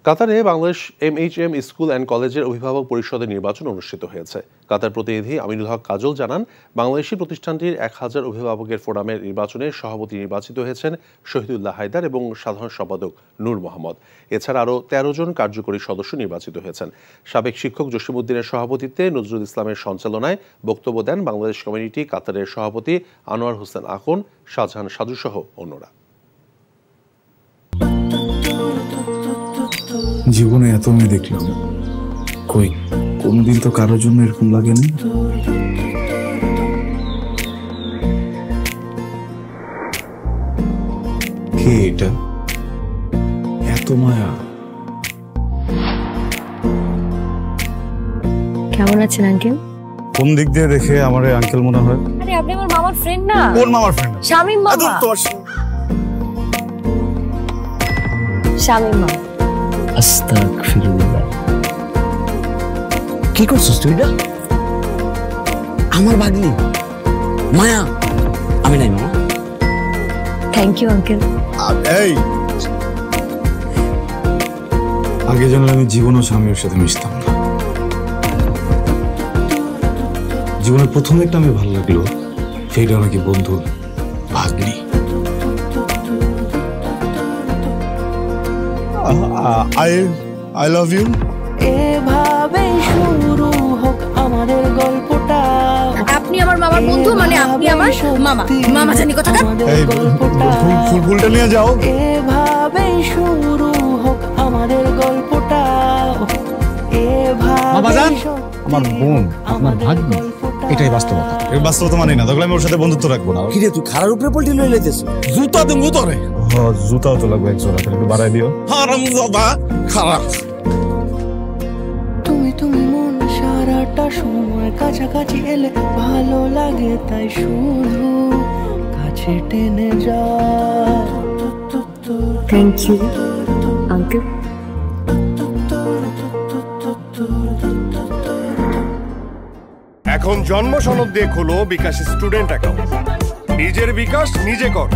কাতারে Bangladesh এমএইচএম school and কলেজের অভিভাবক পরিষদের নির্বাচন অনুষ্ঠিত হয়েছে। কাতার প্রতিনিধি আমিনুল হক কাজল জানান, বাংলাদেশি প্রতিষ্ঠানটির 1000 অভিভাবকের ফোরামের নির্বাচনে সভাপতি নির্বাচিত হয়েছেন শহীদুল্লাহ হায়দার এবং সাধারণ সম্পাদক নূর মোহাম্মদ। এছাড়া আরও 13 জন কার্যকরী সদস্য নির্বাচিত হয়েছেন। সাবেক শিক্ষক জসিমউদ্দিনের সভাপতিত্বে নজরুল ইসলামের সঞ্চালনায় বক্তব্য দেন বাংলাদেশ কমিউনিটি কাতারের সভাপতি আনোয়ার হোসেন আকন, শাহজাহান সাজুসহ অন্যরা। জীবনে এত মেয়ে দেখলাম, কই কোনদিন তো কারোর জন্য এরকম লাগেনি। কে এটা? এত মায়া। কেমন আছেন আঙ্কেল? কোন দিক দিয়ে দেখে আমার আঙ্কেল মনে হয়? আরে আপনি আমার মামার ফ্রেন্ড না? কোন মামার ফ্রেন্ড? শামীম মামা। শামীম মামা। আস্তাগফিরুল্লাহ। কি করছিস তুই? এটা আমার ভাগ্নি মায়া। আমি নাই মামা। Thank you uncle. এই আগে জানলে আমি জীবনও স্বামীর সাথে মিশতাম না। জীবনের প্রথম একটা আমি ভালো লাগলো, সেটা নাকি বন্ধুর ভাগ্নি। I love you. এভাবে শুরু হোক আমাদের গল্পটা। আপনি আমার মামার বন্ধু, মানে আপনি আমার মামা। মামা জানি কথা। এই ফুলটা নিয়ে যাও। এভাবে শুরু হোক আমাদের গল্পটা। বাবাজান, আমার বোন আপনার ভাগ্নি, এটাই বাস্তবতা। এই বাস্তবতা মানি না, তাহলে আমি ওর সাথে বন্ধুত্ব রাখবো না। কি রে তুই খারার উপরে পল্টি লই লাইতেছ? জুতা দেবো তোরে। হ্যাঁ, জুতাও তো লাগবে এক জোড়া, একটু বাড়াই দিও। হারামজাদা খারাপ। তুমি মন সারাটা সময় কাছাকাছি এলে ভালো লাগে, তাই শুধু কাছে টেনে যা। Thank you uncle. এখন জন্ম সনদ দিয়ে খোলো বিকাশ স্টুডেন্ট অ্যাকাউন্ট। নিজের বিকাশ নিজে কর।